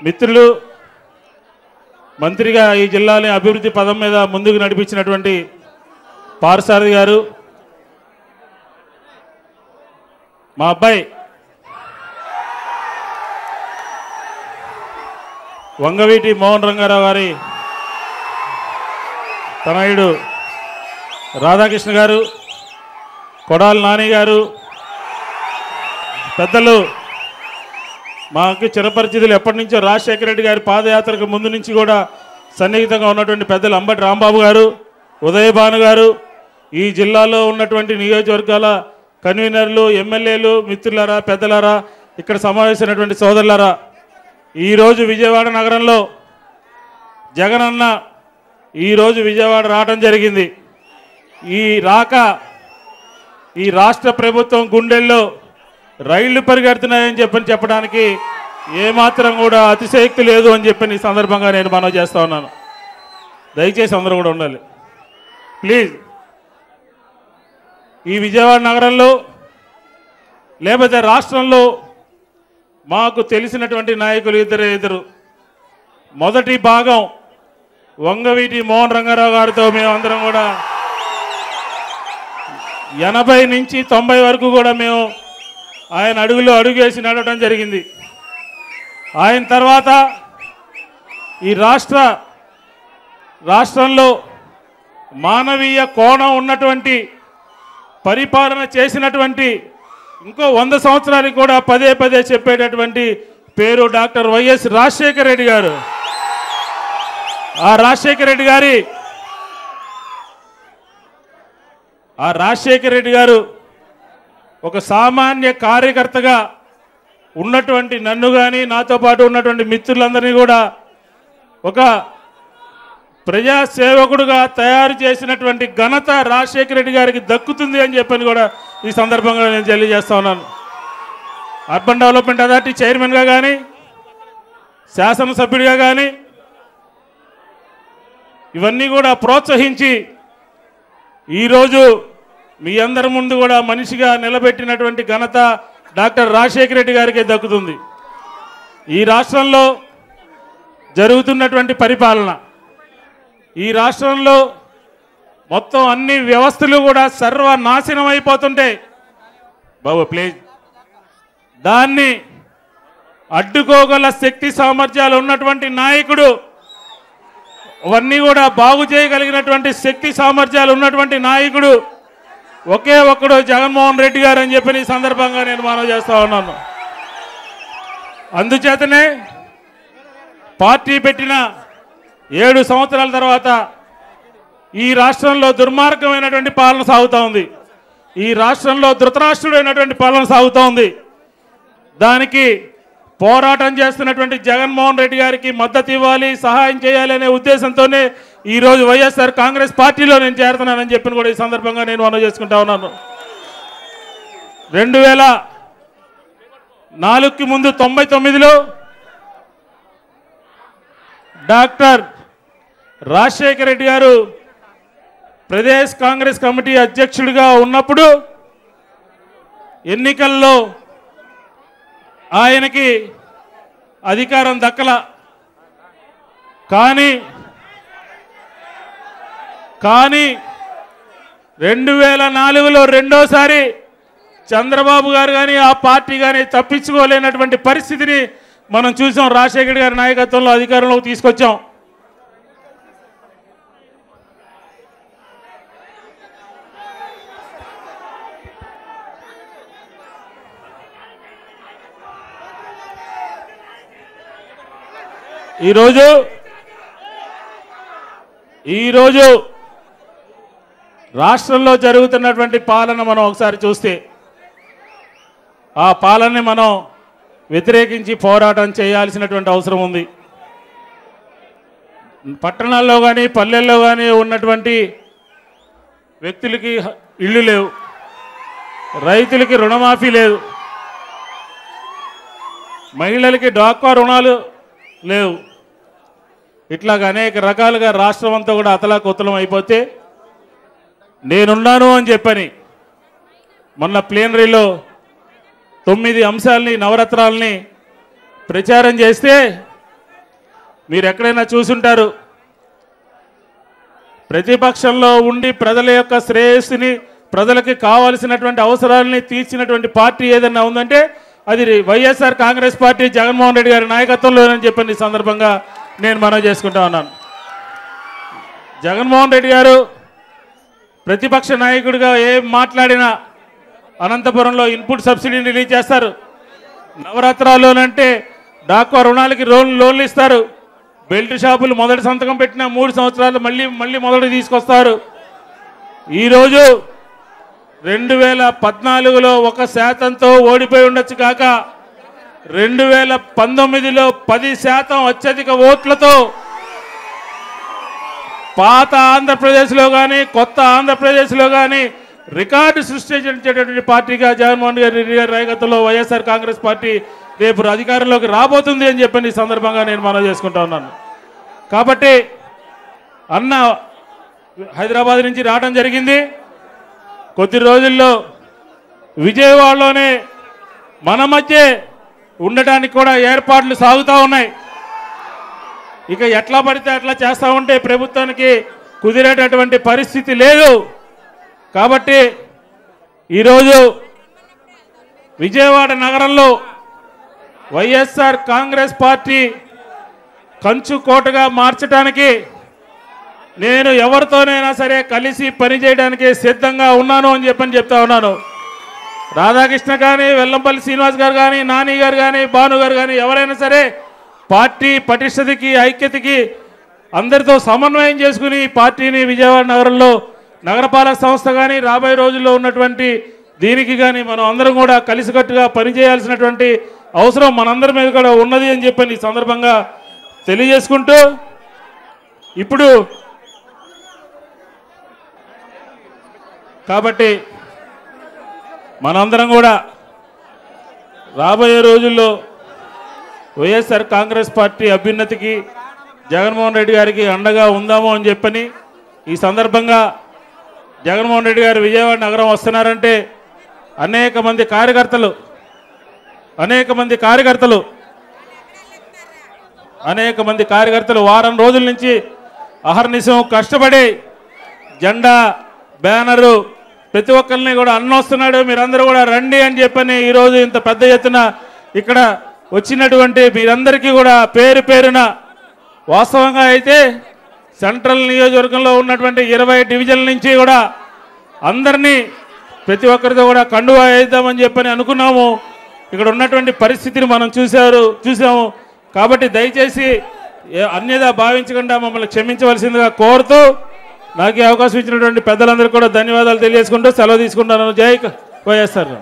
మిత్రులు మంత్రిగా ఈ జిల్లాని అభివృద్ధి పదం మీద ముందుకు నడిపించినటువంటి పార్సారథి గారు, మా అబ్బాయి వంగవీటి మోహన్ రంగారావు గారి తనయుడు రాధాకృష్ణ గారు, కొడాలి నాని గారు, పెద్దలు మాకు చిరపరిచితులు ఎప్పటి నుంచో రాజశేఖర రెడ్డి గారి పాదయాత్రకు ముందు నుంచి కూడా సన్నిహితంగా ఉన్నటువంటి పెద్దలు అంబటి రాంబాబు గారు, ఉదయభాను గారు, ఈ జిల్లాలో ఉన్నటువంటి నియోజకవర్గాల కన్వీనర్లు, ఎమ్మెల్యేలు, మిత్రులారా, పెద్దలారా, ఇక్కడ సమావేశమైనటువంటి సోదరులారా, ఈరోజు విజయవాడ నగరంలో జగనన్న ఈరోజు విజయవాడ రావడం జరిగింది. ఈ రాష్ట్ర ప్రభుత్వం గుండెల్లో రైళ్లు పరిగెడుతున్నాయని చెప్పడానికి ఏమాత్రం కూడా అతిశయోక్తి లేదు అని చెప్పి ఈ సందర్భంగా నేను మనవి చేస్తా ఉన్నాను. దయచేసి అందరూ కూడా ఉండాలి ప్లీజ్. ఈ విజయవాడ నగరంలో లేకపోతే రాష్ట్రంలో మాకు తెలిసినటువంటి నాయకులు ఇద్దరు. మొదటి భాగం వంగవీటి మోహన్ రంగారావు గారితో మేమందరం కూడా 80 నుంచి 90 వరకు కూడా మేము ఆయన అడుగులో అడుగేసి నడవడం జరిగింది. ఆయన తర్వాత ఈ రాష్ట్రంలో మానవీయ కోణం ఉన్నటువంటి పరిపాలన చేసినటువంటి ఇంకో 100 సంవత్సరాలకు కూడా పదే పదే చెప్పేటటువంటి పేరు డాక్టర్ వైఎస్ రాజశేఖర రెడ్డి గారు. ఆ రాజశేఖర రెడ్డి గారు ఒక సామాన్య కార్యకర్తగా ఉన్నటువంటి నన్ను కానీ నాతో పాటు ఉన్నటువంటి మిత్రులందరినీ కూడా ఒక ప్రజాసేవకుడుగా తయారు చేసినటువంటి ఘనత రాజశేఖర రెడ్డి గారికి దక్కుతుంది అని చెప్పని కూడా ఈ సందర్భంగా నేను తెలియజేస్తా ఉన్నాను. అర్బన్ డెవలప్మెంట్ అథారిటీ చైర్మన్గా కానీ, శాసనసభ్యుడిగా కానీ ఇవన్నీ కూడా ప్రోత్సహించి ఈరోజు మీ అందరి ముందు కూడా మనిషిగా నిలబెట్టినటువంటి ఘనత డాక్టర్ రాజశేఖర రెడ్డి గారికే దక్కుతుంది. ఈ రాష్ట్రంలో జరుగుతున్నటువంటి పరిపాలన, ఈ రాష్ట్రంలో మొత్తం అన్ని వ్యవస్థలు కూడా సర్వనాశనం అయిపోతుంటే బాబు ప్లీజ్ దాన్ని అడ్డుకోగల శక్తి సామర్థ్యాలు ఉన్నటువంటి నాయకుడు, అవన్నీ కూడా బాగు చేయగలిగినటువంటి శక్తి సామర్థ్యాలు ఉన్నటువంటి నాయకుడు ఒకే ఒక్కడు జగన్మోహన్ రెడ్డి గారు అని చెప్పి ఈ సందర్భంగా నేను మనవి చేస్తా ఉన్నాను. అందుచేతనే పార్టీ పెట్టిన 7 సంవత్సరాల తర్వాత ఈ రాష్ట్రంలో దుర్మార్గమైనటువంటి పాలన సాగుతూ ఉంది. ఈ రాష్ట్రంలో ధృతరాష్ట్రుడైనటువంటి పాలన సాగుతూ ఉంది. దానికి పోరాటం చేస్తున్నటువంటి జగన్మోహన్ రెడ్డి గారికి మద్దతు ఇవ్వాలి, సహాయం చేయాలి అనే ఉద్దేశంతోనే ఈరోజు వైఎస్ఆర్ కాంగ్రెస్ పార్టీలో నేను చేరుతున్నానని చెప్పి కూడా ఈ సందర్భంగా నేను మనవి చేసుకుంటా ఉన్నాను. 2004కి ముందు 99లో డాక్టర్ రాజశేఖర రెడ్డి గారు ప్రదేశ్ కాంగ్రెస్ కమిటీ అధ్యక్షుడిగా ఉన్నప్పుడు ఎన్నికల్లో ఆయనకి అధికారం దక్కల. కానీ 2004లో రెండోసారి చంద్రబాబు గారు కానీ ఆ పార్టీ కానీ తప్పించుకోలేనటువంటి పరిస్థితిని మనం చూసాం. రాజశేఖర్ గారి నాయకత్వంలో అధికారంలోకి తీసుకొచ్చాం. ఈరోజు రాష్ట్రంలో జరుగుతున్నటువంటి పాలన మనం ఒకసారి చూస్తే ఆ పాలనని మనం వ్యతిరేకించి పోరాటం చేయాల్సినటువంటి అవసరం ఉంది. పట్టణాల్లో కానీ పల్లెల్లో కానీ ఉన్నటువంటి వ్యక్తులకి ఇళ్ళు లేవు, రైతులకి రుణమాఫీ లేదు, మహిళలకి డాక్వా రుణాలు లేవు. ఇట్లాగా అనేక రకాలుగా రాష్ట్రం అంతా కూడా అతలాకుతలం అయిపోతే నేనున్నాను అని చెప్పని మొన్న ప్లేనరీలో 9 అంశాలని నవరత్నాలని ప్రచారం చేస్తే మీరు ఎక్కడైనా చూసుంటారు. ప్రతిపక్షంలో ఉండి ప్రజల యొక్క శ్రేయస్సుని, ప్రజలకి కావాల్సినటువంటి అవసరాలని తీర్చినటువంటి పార్టీ ఏదైనా ఉందంటే అది వైఎస్ఆర్ కాంగ్రెస్ పార్టీ, జగన్మోహన్ రెడ్డి గారి నాయకత్వంలోనని చెప్పని ఈ సందర్భంగా నేను మనవి చేసుకుంటా ఉన్నాను. జగన్మోహన్ రెడ్డి గారు ప్రతిపక్ష నాయకుడిగా ఏం మాట్లాడినా అనంతపురంలో ఇన్పుట్ సబ్సిడీని రిలీజ్ చేస్తారు. నవరాత్రాల్లోనంటే డాక్వా రుణాలకి లోన్లు ఇస్తారు. బెల్ట్ షాపులు మొదటి సంతకం పెట్టిన 3 సంవత్సరాలు మళ్ళీ మొదటి తీసుకొస్తారు. ఈరోజు 2014లో 1% ఓడిపోయి ఉండొచ్చు కాక 2019లో 10% అత్యధిక ఓట్లతో పాత ఆంధ్రప్రదేశ్లో కానీ కొత్త ఆంధ్రప్రదేశ్లో కానీ రికార్డు సృష్టించేటటువంటి పార్టీగా జగన్మోహన్ రెడ్డి గారి నాయకత్వంలో వైఎస్ఆర్ కాంగ్రెస్ పార్టీ రేపు అధికారంలోకి రాబోతుంది అని చెప్పని ఈ సందర్భంగా నేను మనవి చేసుకుంటా ఉన్నాను. కాబట్టి అన్న హైదరాబాద్ నుంచి రావడం జరిగింది. కొద్ది రోజుల్లో విజయవాడలోనే మన మధ్య ఉండటానికి కూడా ఏర్పాట్లు సాగుతూ ఉన్నాయి. ఇక ఎట్లా పడితే అట్లా చేస్తూ ఉంటే ప్రభుత్వానికి కుదిరేటటువంటి పరిస్థితి లేదు. కాబట్టి ఈరోజు విజయవాడ నగరంలో వైఎస్ఆర్ కాంగ్రెస్ పార్టీ కంచుకోటగా మార్చడానికి నేను ఎవరితోనైనా సరే కలిసి పనిచేయడానికి సిద్ధంగా ఉన్నాను అని చెప్తా ఉన్నాను. రాధాకృష్ణ కానీ, వెల్లంపల్లి శ్రీనివాస్ గారు కానీ, నాని గారు కానీ, భాను గారు కానీ ఎవరైనా సరే పార్టీ పటిష్టతకి, ఐక్యతకి అందరితో సమన్వయం చేసుకుని పార్టీని విజయవాడ నగరంలో నగరపాలక సంస్థ కానీ రాబోయే రోజుల్లో ఉన్నటువంటి దీనికి కానీ మనం అందరం కూడా కలిసికట్టుగా పనిచేయాల్సినటువంటి అవసరం మనందరి మీద కూడా ఉన్నది అని చెప్పని ఈ సందర్భంగా తెలియజేసుకుంటూ, ఇప్పుడు కాబట్టి మనందరం కూడా రాబోయే రోజుల్లో వైఎస్ఆర్ కాంగ్రెస్ పార్టీ అభ్యున్నతికి జగన్మోహన్ రెడ్డి గారికి అండగా ఉందాము అని చెప్పని ఈ సందర్భంగా జగన్మోహన్ రెడ్డి గారు విజయవాడ నగరం వస్తున్నారంటే అనేక మంది కార్యకర్తలు వారం రోజుల నుంచి అహర్నిశం కష్టపడి జెండా, బ్యానరు ప్రతి ఒక్కరిని కూడా అన్నొస్తున్నాడు, మీరందరూ కూడా రండి అని చెప్పని ఈరోజు ఇంత పెద్ద ఎత్తున ఇక్కడ వచ్చినటువంటి మీరందరికీ కూడా పేరు పేరున వాస్తవంగా అయితే సెంట్రల్ నియోజకవర్గంలో ఉన్నటువంటి 20 డివిజన్ల నుంచి కూడా అందరినీ ప్రతి ఒక్కరితో కూడా కండువా వేద్దామని చెప్పని అనుకున్నాము. ఇక్కడ ఉన్నటువంటి పరిస్థితిని మనం చూసాము. కాబట్టి దయచేసి అన్యదా భావించకుండా మమ్మల్ని క్షమించవలసిందిగా కోరుతూ నాకు ఈ అవకాశం ఇచ్చినటువంటి పెద్దలందరికీ కూడా ధన్యవాదాలు తెలియజేసుకుంటూ సెలవు తీసుకుంటున్నాను. జై వైఎస్ఆర్.